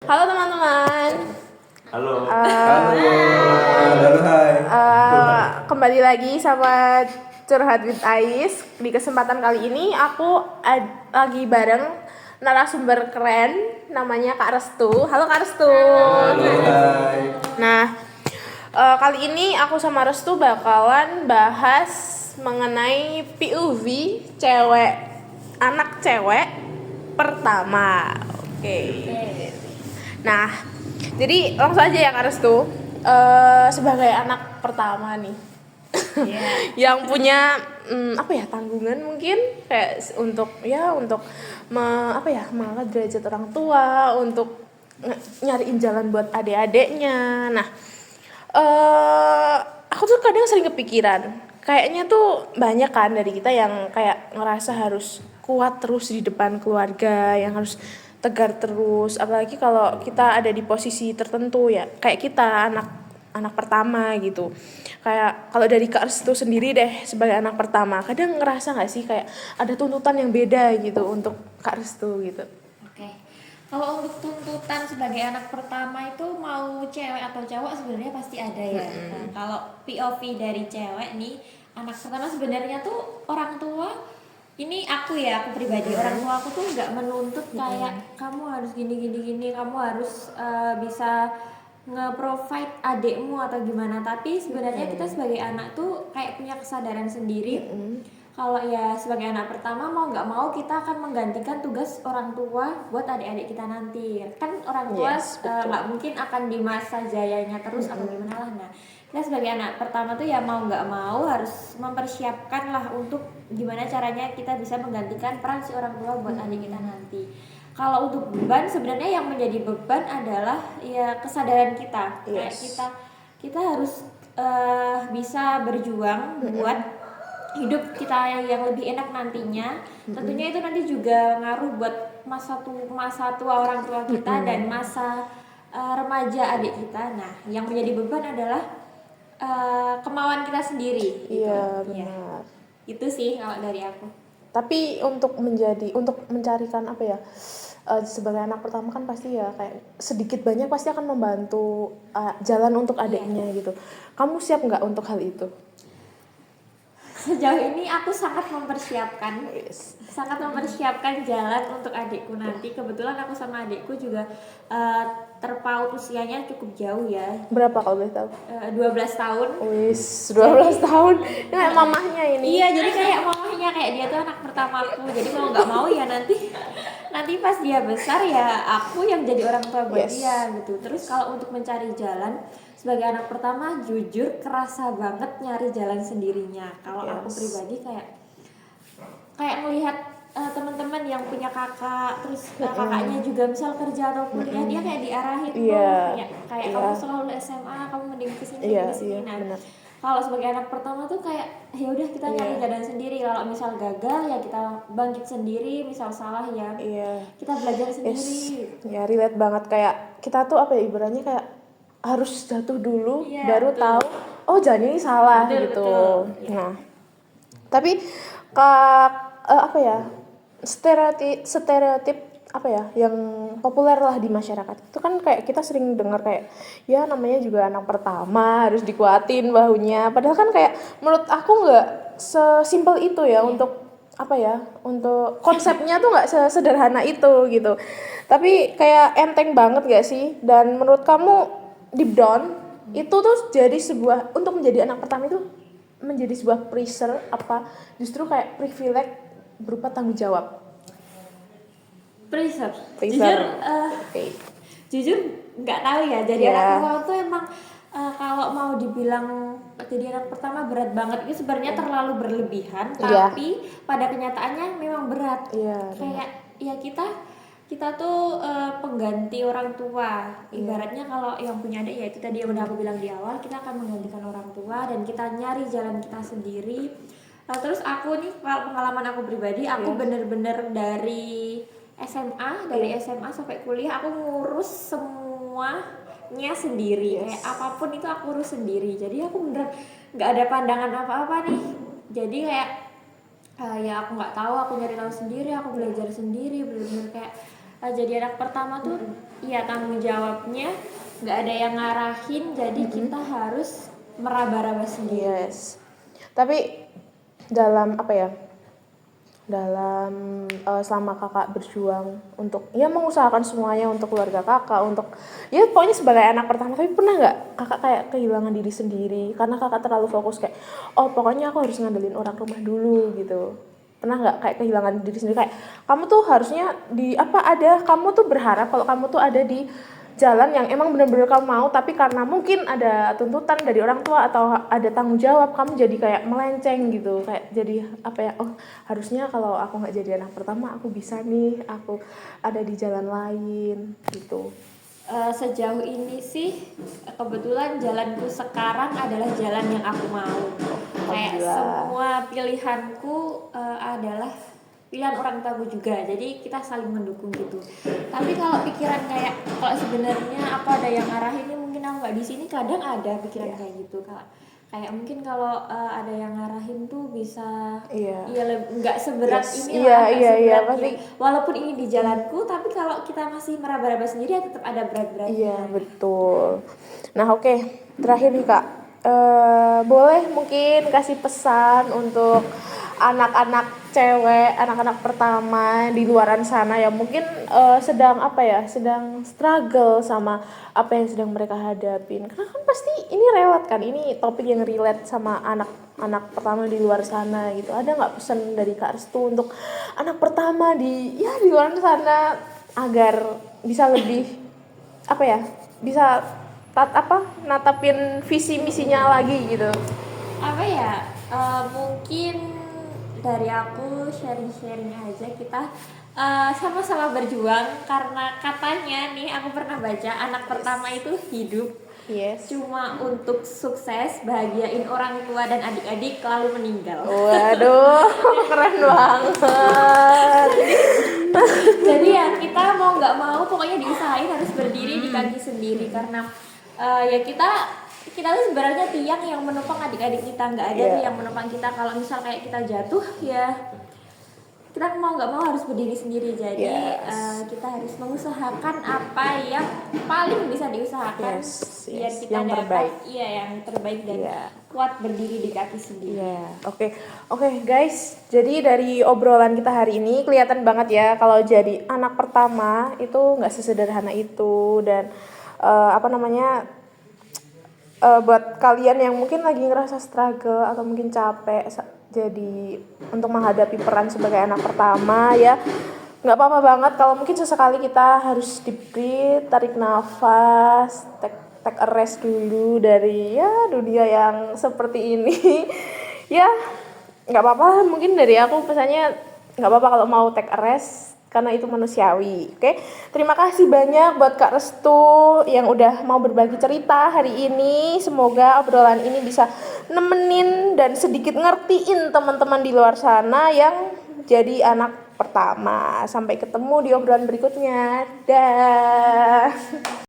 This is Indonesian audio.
Halo teman-teman. Halo. Halo, hai. Kembali lagi sama Curhat with Ais. Di kesempatan kali ini aku lagi bareng narasumber keren namanya Kak Restu. Halo Kak Restu. Halo, hai. Nah, kali ini aku sama Restu bakalan bahas mengenai POV anak cewek pertama. Oke. Nah, jadi langsung aja ya Kak Restu. Sebagai anak pertama nih, yang punya tanggungan mungkin kayak untuk mengangkat derajat orang tua, untuk nyariin jalan buat adik-adiknya. Nah, aku tuh kadang sering kepikiran, kayaknya tuh banyak kan dari kita yang kayak ngerasa harus kuat terus di depan keluarga, yang harus tegar terus, apalagi kalau kita ada di posisi tertentu ya, kayak kita anak pertama gitu. Kayak kalau dari Kak Restu sendiri deh sebagai anak pertama, kadang ngerasa nggak sih kayak ada tuntutan yang beda gitu untuk Kak Restu gitu? Oke. Kalau untuk tuntutan sebagai anak pertama itu mau cewek atau cowok sebenarnya pasti ada ya. Nah, kalau POV dari cewek nih, anak pertama sebenarnya tuh orang tua, ini aku pribadi, orang tua aku tuh nggak menuntut kayak kamu harus gini, kamu harus bisa nge-provide adikmu atau gimana. Tapi sebenarnya kita sebagai anak tuh kayak punya kesadaran sendiri. Kalau ya sebagai anak pertama mau nggak mau kita akan menggantikan tugas orang tua buat adik-adik kita nanti. Kan orang tua nggak mungkin akan di masa jayanya terus atau gimana lah. Nah, kita sebagai anak pertama tuh ya mau nggak mau harus mempersiapkan lah untuk gimana caranya kita bisa menggantikan peran si orang tua buat adik kita nanti. Kalau untuk beban sebenarnya yang menjadi beban adalah ya kesadaran kita. Kayak kita harus bisa berjuang buat hidup kita yang lebih enak nantinya. Tentunya itu nanti juga ngaruh buat masa tua orang tua kita dan masa remaja adik kita. Nah, yang menjadi beban adalah kemauan kita sendiri. Iya, gitu. benar. Itu sih kalau dari aku. Tapi untuk mencarikan sebagai anak pertama kan pasti ya kayak sedikit banyak pasti akan membantu jalan untuk adiknya gitu. Kamu siap nggak untuk hal itu? Sejauh ini aku sangat mempersiapkan jalan untuk adikku nanti. Kebetulan aku sama adikku juga terpaut usianya cukup jauh ya. Berapa kalau boleh tahu? 12 tahun. Wis, 12 tahun. Ini kayak mamahnya ini. Iya, jadi kayak mamahnya, kayak dia tuh anak pertamaku. Jadi mau nggak mau ya nanti pas dia besar ya aku yang jadi orang tua buat dia gitu. Terus kalau untuk mencari jalan sebagai anak pertama, jujur kerasa banget nyari jalan sendirinya. Kalau aku pribadi kayak melihat teman-teman yang punya kakak, terus kakaknya juga misal kerja atau kuliah, dia kayak diarahin kayak kamu selalu SMA, kamu mending kesini. Nah, kalau sebagai anak pertama tuh kayak ya udah kita nyari jalan sendiri. Kalau misal gagal ya kita bangkit sendiri, misal salah ya kita belajar sendiri. Ya relate banget, kayak kita tuh ibaratnya kayak harus jatuh dulu baru tahu oh jalan ini salah gitu. Betul. Nah, tapi stereotip yang populer lah di masyarakat itu kan kayak kita sering dengar kayak ya namanya juga anak pertama harus dikuatin bahunya, padahal kan kayak menurut aku nggak sesimpel itu ya. Untuk untuk konsepnya tuh nggak sesederhana itu gitu, tapi kayak enteng banget gak sih? Dan menurut kamu deep down itu tuh jadi untuk menjadi anak pertama itu menjadi sebuah pressure apa justru kayak privilege berupa tanggung jawab? Pressure. Jujur nggak tahu ya. Jadi anak pertama tuh emang kalau mau dibilang jadi anak pertama berat banget itu sebenarnya terlalu berlebihan. Tapi pada kenyataannya memang berat. Kayak ya kita tuh pengganti orang tua. Ibaratnya kalau yang punya adik ya itu tadi yang udah aku bilang di awal, kita akan menggantikan orang tua dan kita nyari jalan kita sendiri. Terus aku nih pengalaman aku pribadi, aku bener-bener dari SMA sampai kuliah aku ngurus semuanya sendiri. Kayak apapun itu aku urus sendiri. Jadi aku bener nggak ada pandangan apa-apa nih. Jadi kayak ya aku nggak tahu, aku nyari tahu sendiri, aku belajar sendiri, bener-bener kayak jadi anak pertama tuh iya tanggung jawabnya nggak ada yang ngarahin, jadi kita harus meraba-raba sendiri. Yes. Tapi dalam apa ya? Dalam selama kakak berjuang untuk ya mengusahakan semuanya untuk keluarga kakak, untuk ya pokoknya sebagai anak pertama, tapi pernah nggak kakak kayak kehilangan diri sendiri karena kakak terlalu fokus kayak oh pokoknya aku harus ngandelin orang rumah dulu gitu? Pernah nggak kayak kehilangan diri sendiri kayak kamu tuh harusnya di apa ada kamu tuh berharap kalau kamu tuh ada di jalan yang emang benar-benar kamu mau, tapi karena mungkin ada tuntutan dari orang tua atau ada tanggung jawab kamu jadi kayak melenceng gitu, kayak jadi apa ya, oh harusnya kalau aku nggak jadi anak pertama aku bisa nih, aku ada di jalan lain gitu. Sejauh ini sih kebetulan jalanku sekarang adalah jalan yang aku mau. Kayak Alhamdulillah. semua pilihanku adalah pilihan orang tuaku juga, jadi kita saling mendukung gitu. Tapi kalau pikiran kayak kalau sebenarnya aku ada yang ngarahin ini mungkin aku nggak di sini, kadang ada pikiran kayak gitu kayak mungkin kalau ada yang ngarahin tuh bisa Iya. ya nggak seberat Yes, ini iya, lah, nggak iya, iya, seberat pasti. ini. Walaupun ini di jalanku, tapi kalau kita masih meraba-raba sendiri ya tetap ada berat-beratnya. Iya betul. Nah oke, terakhir nih kak, boleh mungkin kasih pesan untuk anak-anak cewek, anak-anak pertama di luaran sana yang mungkin sedang apa ya, sedang struggle sama apa yang sedang mereka hadapin. Karena kan pasti ini relate kan, ini topik yang relate sama anak-anak pertama di luar sana gitu. Ada nggak pesan dari Kak Restu untuk anak pertama di luar sana agar bisa lebih apa ya, bisa natapin visi misinya lagi gitu. Apa ya, mungkin dari aku sharing-sharing aja, kita sama-sama berjuang, karena katanya nih aku pernah baca anak pertama itu hidup Yes. cuma untuk sukses, bahagiain orang tua dan adik-adik, lalu meninggal. Waduh, keren banget. Jadi ya kita mau nggak mau pokoknya diusahain harus berdiri di kaki sendiri, karena ya kita tuh sebenarnya tiang yang menopang adik-adik kita, nggak ada tuh yang menopang kita. Kalau misal kayak kita jatuh ya kita mau nggak mau harus berdiri sendiri. Jadi kita harus mengusahakan apa yang paling bisa diusahakan biar kita yang dapat terbaik. yang terbaik dan kuat berdiri di kaki sendiri. Oke guys, jadi dari obrolan kita hari ini kelihatan banget ya kalau jadi anak pertama itu nggak sesederhana itu, dan buat kalian yang mungkin lagi ngerasa struggle atau mungkin capek jadi untuk menghadapi peran sebagai anak pertama ya, nggak apa-apa banget kalau mungkin sesekali kita harus deep breath, tarik nafas, take a rest dulu dari ya dunia yang seperti ini. Ya nggak apa-apa, mungkin dari aku pesannya nggak apa-apa kalau mau take a rest karena itu manusiawi. Oke, terima kasih banyak buat Kak Restu yang udah mau berbagi cerita hari ini. Semoga obrolan ini bisa nemenin dan sedikit ngertiin teman-teman di luar sana yang jadi anak pertama. Sampai ketemu di obrolan berikutnya. Dah.